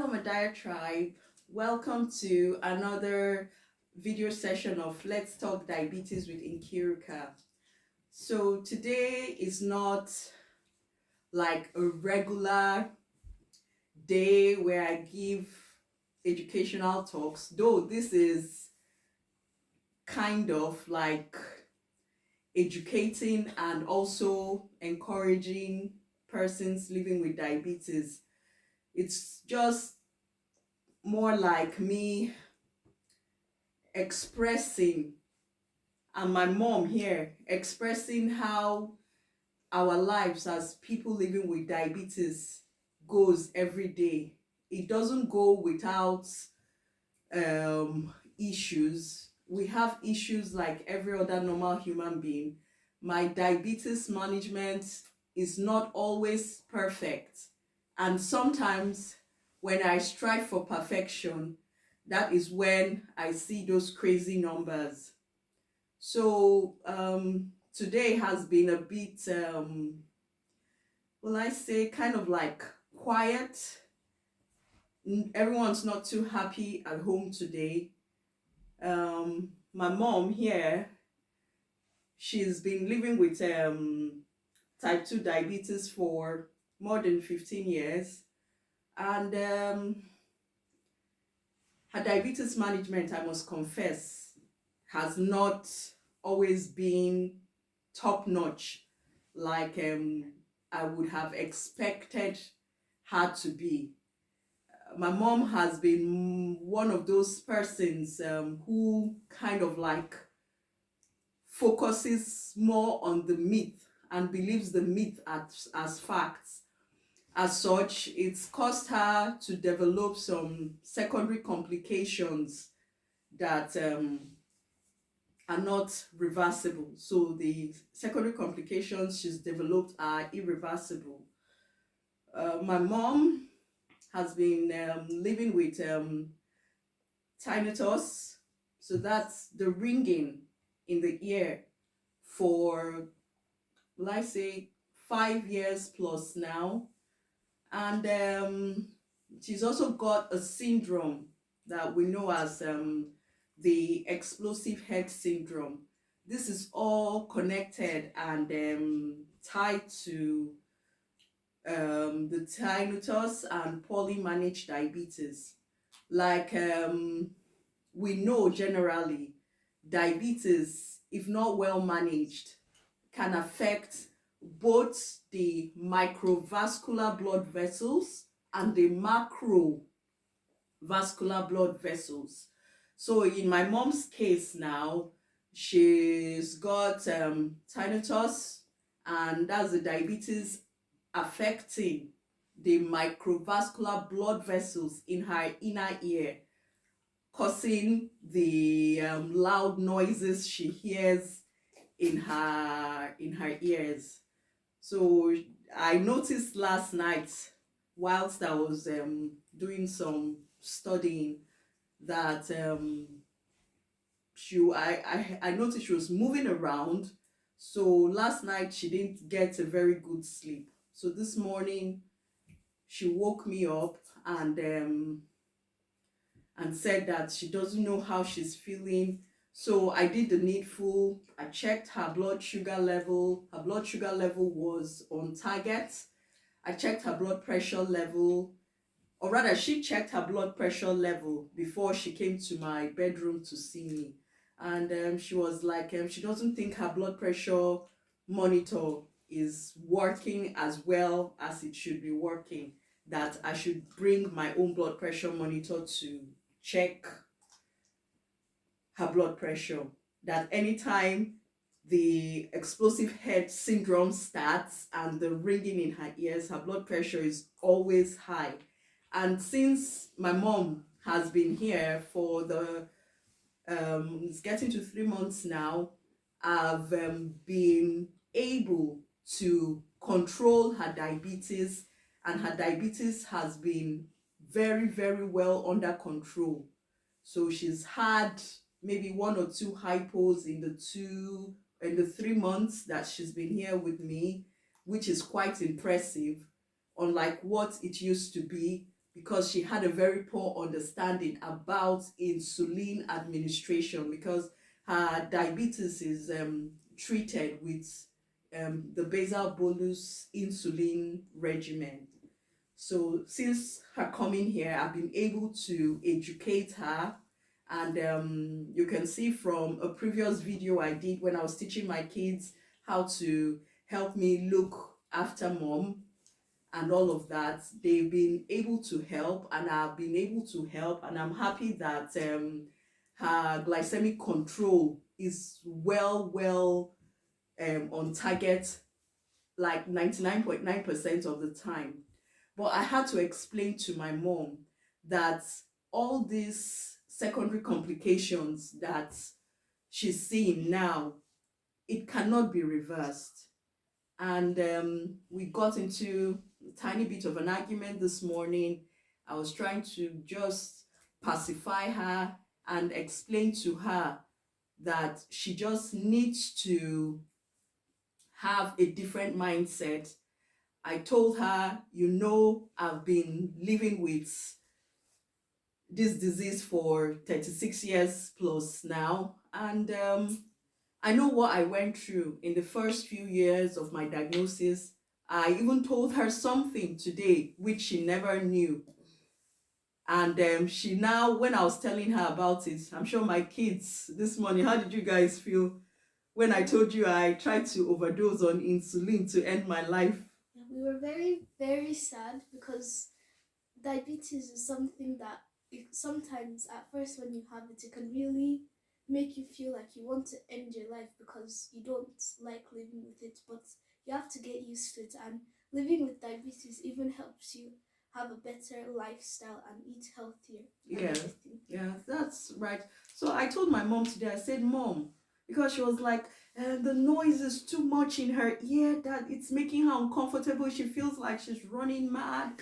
Welcome, a diatribe. Welcome to another video session of Let's Talk Diabetes with Inkiruka. So today is not like a regular day where I give educational talks, though this is kind of like educating and also encouraging persons living with diabetes. It's just more like me expressing, and my mom here expressing how our lives as people living with diabetes goes every day. It doesn't go without issues. We have issues like every other normal human being. My diabetes management is not always perfect, and sometimes when I strive for perfection, that is when I see those crazy numbers. So today has been a bit, will I say, kind of like quiet. Everyone's not too happy at home today. My mom here, she's been living with type 2 diabetes for more than 15 years. And her diabetes management, I must confess, has not always been top notch like I would have expected her to be. My mom has been one of those persons who kind of like focuses more on the myth and believes the myth as facts. As such, it's caused her to develop some secondary complications that are not reversible. So the secondary complications she's developed are irreversible. My mom has been living with tinnitus, so that's the ringing in the ear, for, will I say, 5 years plus now. And she's also got a syndrome that we know as the explosive head syndrome. This is all connected and tied to the tinnitus and poorly managed diabetes. Like we know generally, diabetes, if not well managed, can affect both the microvascular blood vessels and the macrovascular blood vessels. So in my mom's case now, she's got tinnitus, and that's the diabetes affecting the microvascular blood vessels in her inner ear, causing the loud noises she hears in her ears. So I noticed last night, whilst I was doing some studying, that I noticed she was moving around. So last night she didn't get a very good sleep. So this morning she woke me up and said that she doesn't know how she's feeling. So I did the needful. I checked her blood sugar level. Her blood sugar level was on target. I checked her blood pressure level, or rather, she checked her blood pressure level before she came to my bedroom to see me. And she was like, she doesn't think her blood pressure monitor is working as well as it should be working, that I should bring my own blood pressure monitor to check her blood pressure. That anytime the explosive head syndrome starts and the ringing in her ears, her blood pressure is always high. And since my mom has been here for it's getting to 3 months now, I've been able to control her diabetes, and her diabetes has been very, very well under control. So she's had maybe one or two hypos in the 3 months that she's been here with me, which is quite impressive, unlike what it used to be because she had a very poor understanding about insulin administration, because her diabetes is treated with the basal bolus insulin regimen. So since her coming here, I've been able to educate her. And you can see from a previous video I did when I was teaching my kids how to help me look after mom and all of that, they've been able to help, and I've been able to help, and I'm happy that her glycemic control is on target, like 99.9% of the time. But I had to explain to my mom that all these secondary complications that she's seeing now, it cannot be reversed. And we got into a tiny bit of an argument this morning. I was trying to just pacify her and explain to her that she just needs to have a different mindset. I told her, I've been living with this disease for 36 years plus now, and I know what I went through in the first few years of my diagnosis. I even told her something today which she never knew. And she now, when I was telling her about it, I'm sure my kids this morning, how did you guys feel when I told you I tried to overdose on insulin to end my life? We were very, very sad because diabetes is something that sometimes at first when you have it, it can really make you feel like you want to end your life because you don't like living with it, but you have to get used to it. And living with diabetes even helps you have a better lifestyle and eat healthier. Yeah, yeah, that's right. So I told my mom today, I said, Mom, because she was like, the noise is too much in her ear, that it's making her uncomfortable. She feels like she's running mad,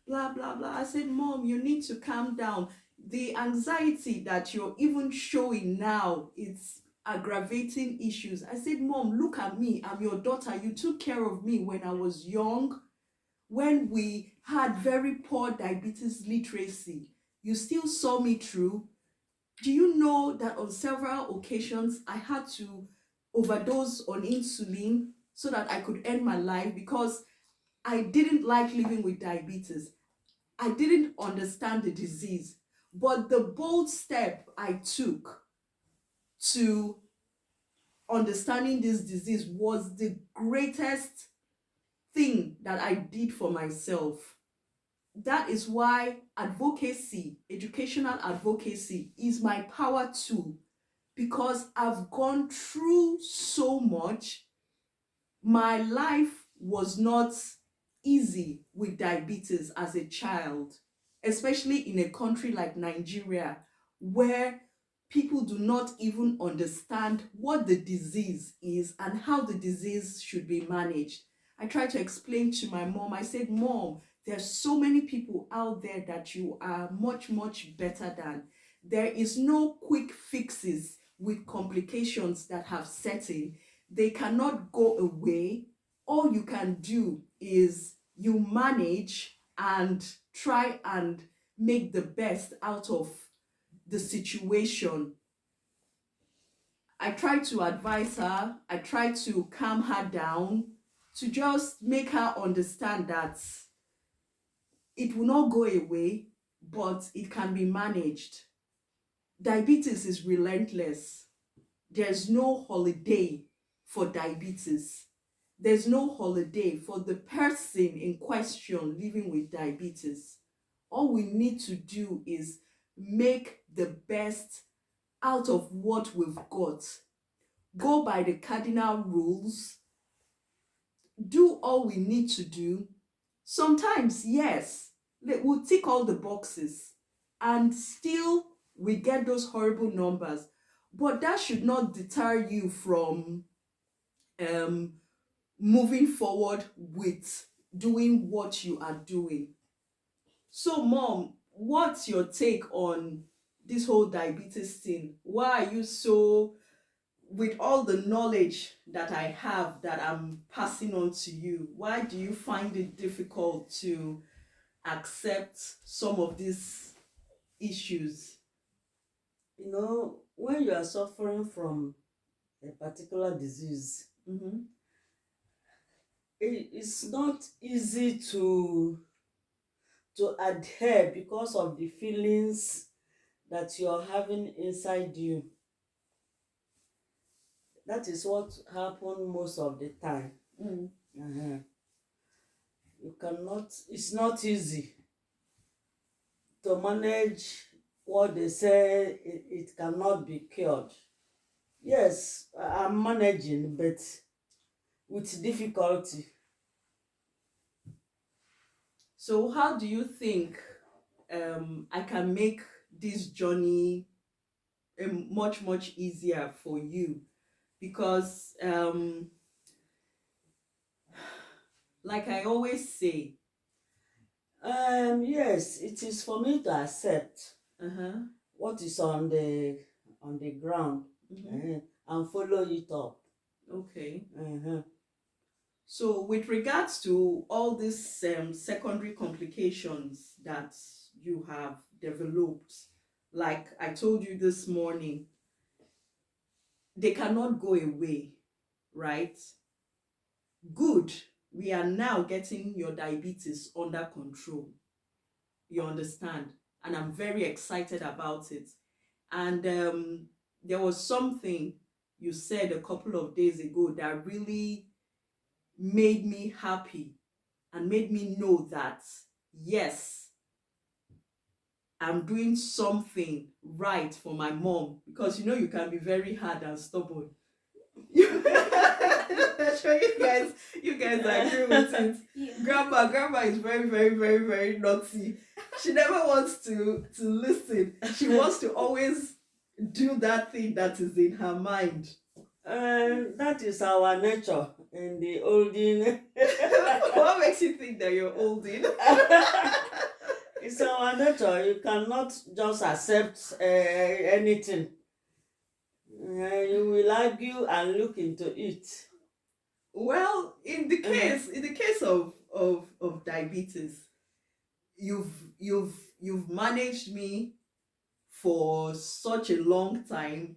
blah, blah, blah. I said, Mom, you need to calm down. The anxiety that you're even showing now, it's aggravating issues. I said, Mom, look at me. I'm your daughter. You took care of me when I was young, when we had very poor diabetes literacy. You still saw me through. Do you know that on several occasions I had to overdose on insulin so that I could end my life because I didn't like living with diabetes? I didn't understand the disease. But the bold step I took to understanding this disease was the greatest thing that I did for myself. That is why advocacy, educational advocacy, is my power tool, because I've gone through so much. My life was not easy with diabetes as a child, especially in a country like Nigeria, where people do not even understand what the disease is and how the disease should be managed. I tried to explain to my mom, I said, Mom, there's so many people out there that you are much, much better than. There is no quick fixes with complications that have set in. They cannot go away. All you can do is you manage and try and make the best out of the situation. I try to advise her, I try to calm her down, to just make her understand that it will not go away, but it can be managed. Diabetes is relentless. There's no holiday for diabetes. There's no holiday for the person in question living with diabetes. All we need to do is make the best out of what we've got. Go by the cardinal rules. Do all we need to do. Sometimes, yes, we'll tick all the boxes and still we get those horrible numbers. But that should not deter you from um, moving forward with doing what you are doing. So, Mom, what's your take on this whole diabetes thing? Why are you so, with all the knowledge that I have that I'm passing on to you, why do you find it difficult to accept some of these issues? When you are suffering from a particular disease, Mm-hmm. it's not easy to adhere because of the feelings that you're having inside you. That is what happens most of the time. Mm. Uh-huh. It's not easy to manage what they say it cannot be cured. Yes, I'm managing, but with difficulty. So how do you think I can make this journey much easier for you? Because like I always say, Yes, it is for me to accept uh-huh, what is on the ground, mm-hmm, and follow it up. okay. Uh-huh. So with regards to all these secondary complications that you have developed, like I told you this morning, they cannot go away, right? Good. We are now getting your diabetes under control. You understand? And I'm very excited about it. And there was something you said a couple of days ago that really made me happy and made me know that, yes, I'm doing something right for my mom. Because you can be very hard and stubborn. I'm sure you guys agree with it. Yeah. Grandma is very, very, very, very naughty. She never wants to listen. She wants to always do that thing that is in her mind. That is our nature in the olden. What makes you think that you're old in? It's our nature. You cannot just accept anything. You will argue and look into it. Well, in the case of diabetes, you've managed me for such a long time,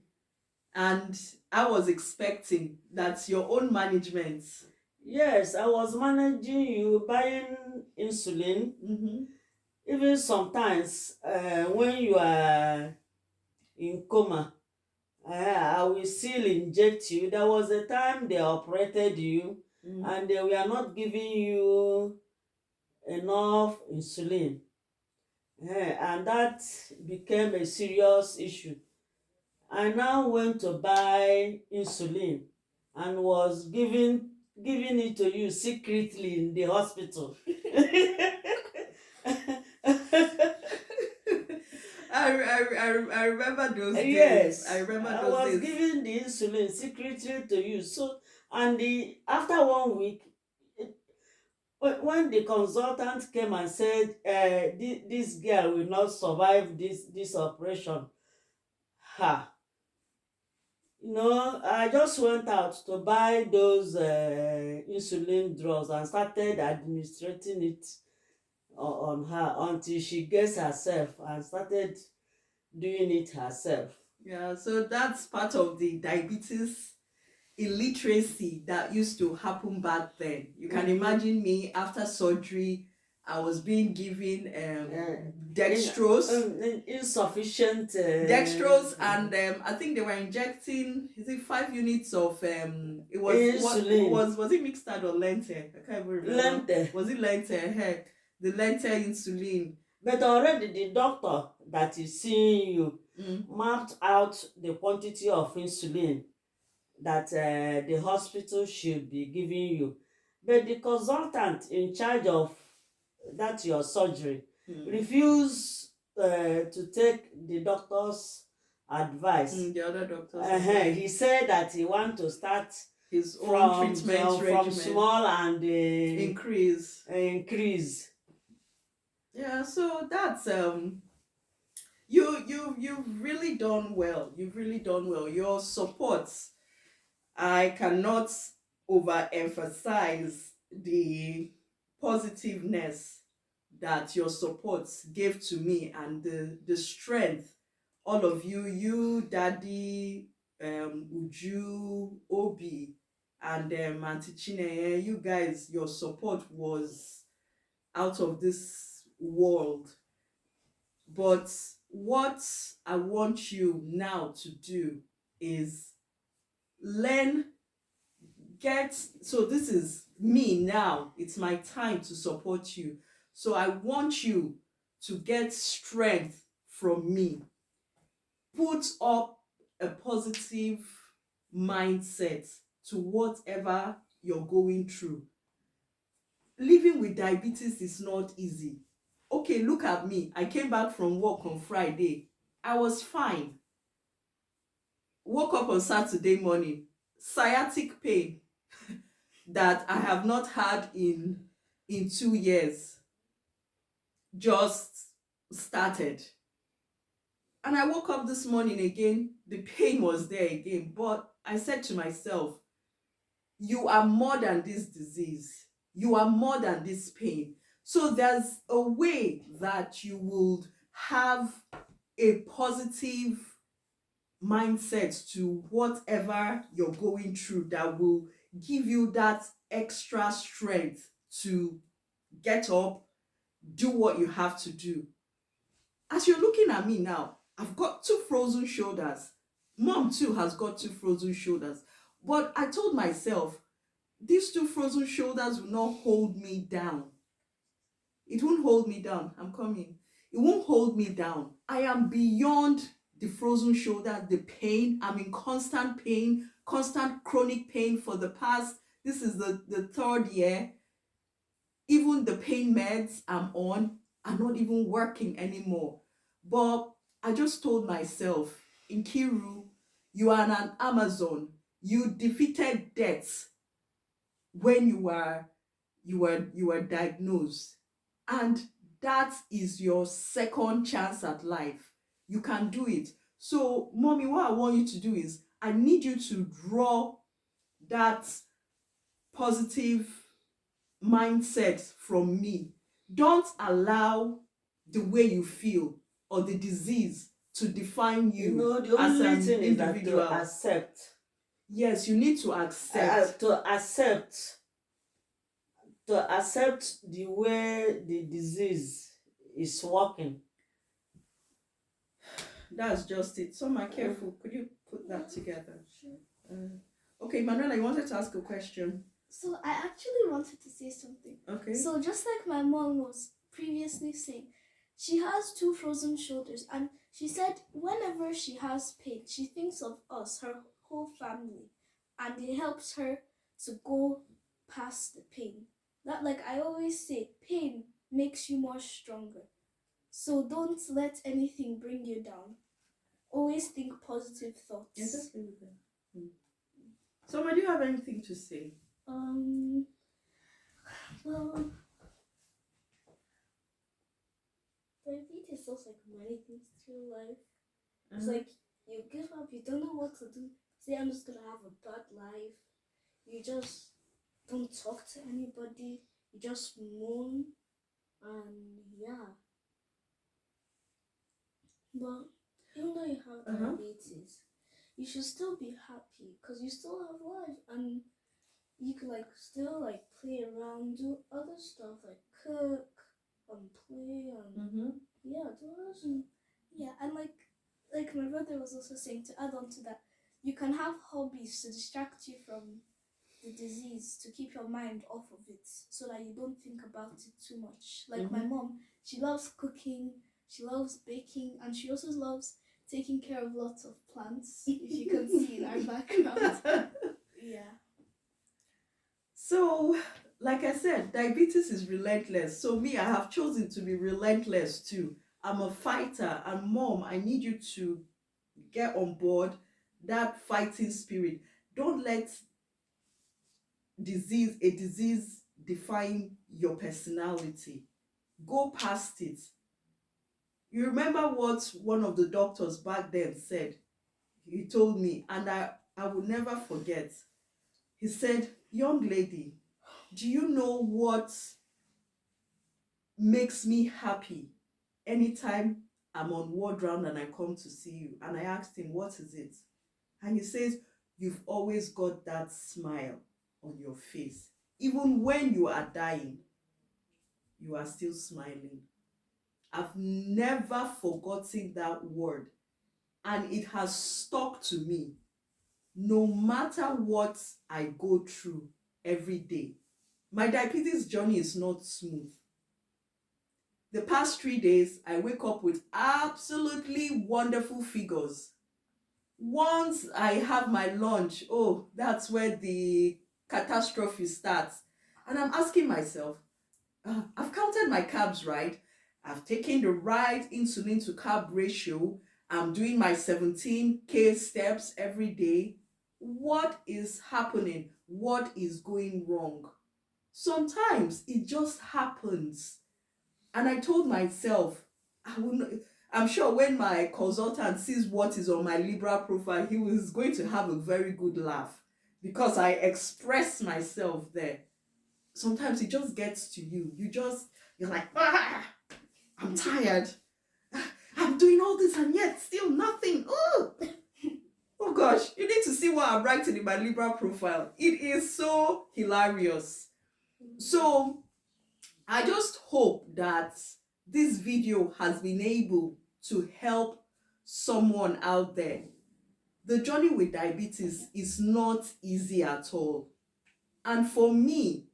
and I was expecting that your own management. Yes, I was managing you buying insulin. Mm-hmm. Even sometimes, when you are in coma, I will still inject you. There was a time they operated you, Mm. and they were not giving you enough insulin. And that became a serious issue. I now went to buy insulin and was giving it to you secretly in the hospital. I remember those days. Yes, I remember I those was days. giving the insulin secretly to you. So, and after 1 week, it- when the consultant came and said, this girl will not survive this operation, ha. I just went out to buy those insulin drugs and started administrating it on her until she gets herself and started doing it herself. Yeah, so that's part of the diabetes illiteracy that used to happen back then. You can imagine me after surgery. I was being given dextrose, Insufficient. dextrose, and I think they were injecting. Is it 5 units of It was Insulin. was it mixed or lentil? I can't even remember. Lentil. Was it lentil? Heck, the lentil insulin. But already the doctor that is seeing you mapped out the quantity of insulin that the hospital should be giving you. But the consultant in charge of that your surgery refused to take the doctor's advice. The other doctors. He said that he want to start His own treatment from regimen. small and Increase. Yeah, so that's you've really done well. You've really done well. Your support, I cannot overemphasize the positiveness that your support gave to me, and the strength, all of you, Daddy, Uju, Obi, and Auntie Chineye, you guys, your support was out of this world. But what I want you now to do is learn, get, so this is me now, it's my time to support you. So I want you to get strength from me. Put up a positive mindset to whatever you're going through. Living with diabetes is not easy. Okay, look at me. I came back from work on Friday. I was fine. Woke up on Saturday morning, sciatic pain that I have not had in 2 years just started. And I woke up this morning again, the pain was there again. But I said to myself, you are more than this disease. You are more than this pain. So there's a way that you will have a positive mindset to whatever you're going through that will give you that extra strength to get up, do what you have to do. As you're looking at me now, I've got two frozen shoulders. Mom too has got two frozen shoulders. But I told myself, these two frozen shoulders will not hold me down. It won't hold me down. I'm coming. It won't hold me down. I am beyond the frozen shoulder, the pain. I'm in constant pain, constant chronic pain for the past, this is the third year. Even the pain meds I'm on are not even working anymore. But I just told myself, Nkiru, you are an Amazon. You defeated death when you were diagnosed, and that is your second chance at life. You can do it. So mommy, what I want you to do is, I need you to draw that positive mindset from me. Don't allow the way you feel or the disease to define You you know, the as only an thing is that individual. to accept. Yes, you need to accept. To accept the way the disease is working. That's just it. So, my careful, could you put that together? Sure. Okay, Manuela, you wanted to ask a question. So I actually wanted to say something. Okay. So just like my mom was previously saying, she has two frozen shoulders, and she said whenever she has pain, she thinks of us, her whole family, and it helps her to go past the pain. That, like I always say, pain makes you more stronger. So don't let anything bring you down. Always think positive thoughts. Exactly with that. So, do you have anything to say? Well, diabetes does like many things to your life. It's like you give up, you don't know what to do. Say, I'm just gonna have a bad life. You just don't talk to anybody. You just moan, and yeah. But even though you have diabetes, you should still be happy because you still have life, and you could like still like play around, do other stuff like cook and play and yeah, do others and yeah, and like my brother was also saying, to add on to that, you can have hobbies to distract you from the disease, to keep your mind off of it so that you don't think about it too much. Like my mom, she loves cooking, she loves baking, and she also loves taking care of lots of plants, if you can see in our background. Yeah. So, like I said, diabetes is relentless. So me, I have chosen to be relentless too. I'm a fighter, and mom, I need you to get on board that fighting spirit. Don't let a disease define your personality. Go past it. You remember what one of the doctors back then said? He told me, and I will never forget. He said, young lady, do you know what makes me happy anytime I'm on ward round and I come to see you. And I asked him, what is it? And he says, you've always got that smile on your face. Even when you are dying, you are still smiling. I've never forgotten that word. And it has stuck to me. No matter what I go through every day, my diabetes journey is not smooth. The past 3 days, I wake up with absolutely wonderful figures. Once I have my lunch, oh, that's where the catastrophe starts. And I'm asking myself, I've counted my carbs right. I've taken the right insulin to carb ratio. I'm doing my 17K steps every day. What is happening? What is going wrong? Sometimes it just happens. And I told myself, I will not, I'm sure when my consultant sees what is on my Libra profile, he was going to have a very good laugh because I express myself there. Sometimes it just gets to you. You're like, I'm tired. I'm doing all this and yet still nothing. Oh, oh gosh, you need to see what I'm writing in my Libra profile. It is so hilarious. So I just hope that this video has been able to help someone out there. The journey with diabetes is not easy at all. And for me,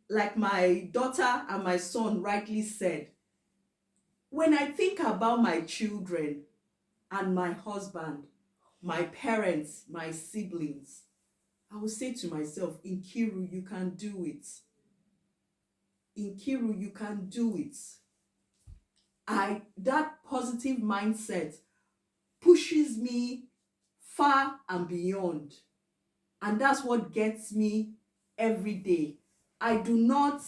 like my daughter and my son rightly said, when I think about my children and my husband, my parents, my siblings, I will say to myself, Nkiru, you can do it. Nkiru, you can do it. That positive mindset pushes me far and beyond. And that's what gets me every day. I do not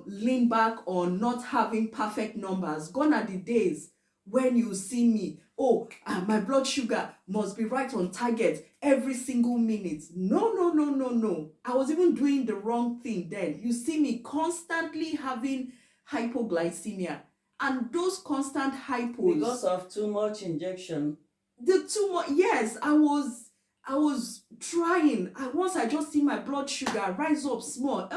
lean back on not having perfect numbers. Gone are the days when you see me, my blood sugar must be right on target every single minute. No, no, no, no, no. I was even doing the wrong thing then. You see me constantly having hypoglycemia, and those constant hypos Because of too much injection. Yes, I was trying. Once I just see my blood sugar rise up small,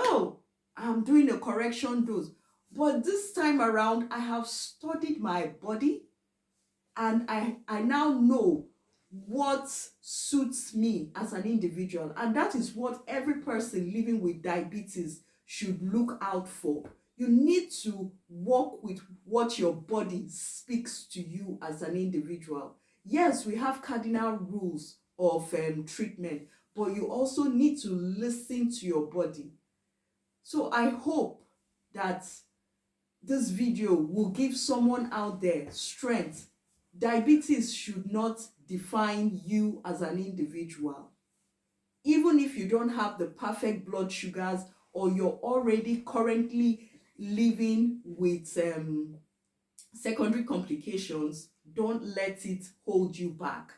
I'm doing a correction dose. But this time around, I have studied my body, and I now know what suits me as an individual. And that is what every person living with diabetes should look out for. You need to work with what your body speaks to you as an individual. Yes, we have cardinal rules of treatment, but you also need to listen to your body. So I hope that this video will give someone out there strength. Diabetes should not define you as an individual. Even if you don't have the perfect blood sugars, or you're already currently living with secondary complications, don't let it hold you back.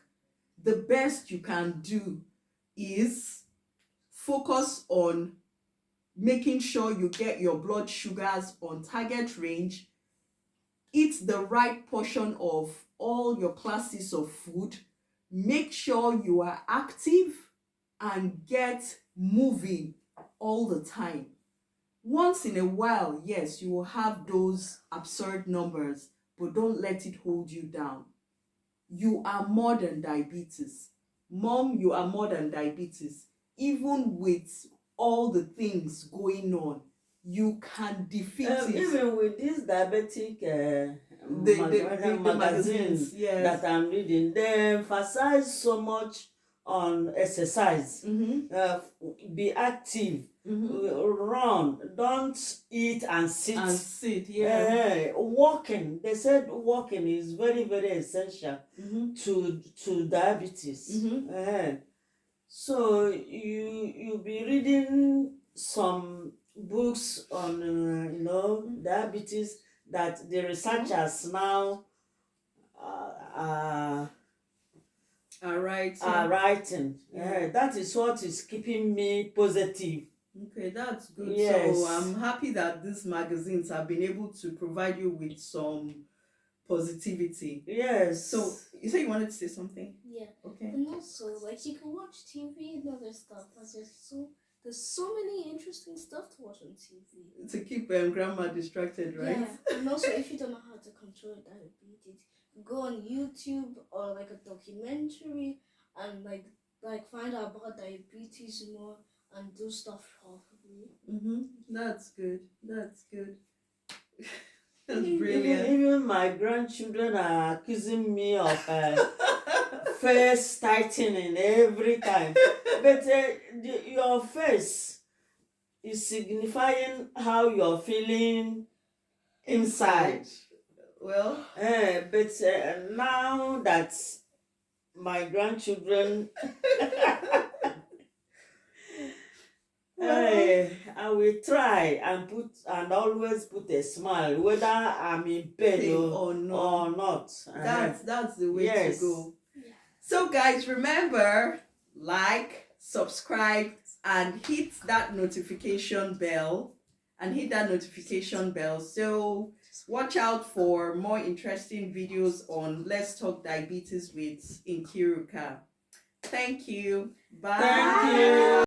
The best you can do is focus on making sure you get your blood sugars on target range, eat the right portion of all your classes of food, make sure you are active, and get moving all the time. Once in a while, yes, you will have those absurd numbers, but don't let it hold you down. You are more than diabetes. Mom, you are more than diabetes. Even with all the things going on, you can defeat it. Even with these diabetic The magazines, yes, that I'm reading, they emphasize so much on exercise. Be active, run, don't eat and sit. Yeah. Walking, they said walking is very, very essential to diabetes. So you'll be reading some books on diabetes that the researchers now are All right. writing. That is what is keeping me positive. Okay, that's good. So Yes. I'm happy that these magazines have been able to provide you with some positivity. So Yes. you said you wanted to say something? Yeah. Okay. And also, like, you can watch TV and other stuff. Like, there's so many interesting stuff to watch on TV. To keep grandma distracted, right? Yeah. And also, if you don't know how to control diabetes, go on YouTube or like a documentary and like find out about diabetes more and do stuff properly. Mm-hmm. That's good. That's good. That's Even brilliant. even my grandchildren are accusing me of face tightening every time. But your face is signifying how you're feeling inside. Well, But now that my grandchildren, well, I will try and always put a smile, whether I'm in pain pain or not. or not. That's the way to Yes. go. Yeah. So guys, remember, like, subscribe, and hit that notification bell. So watch out for more interesting videos on Let's Talk Diabetes with Inkiruka. Thank you. Bye. Thank you.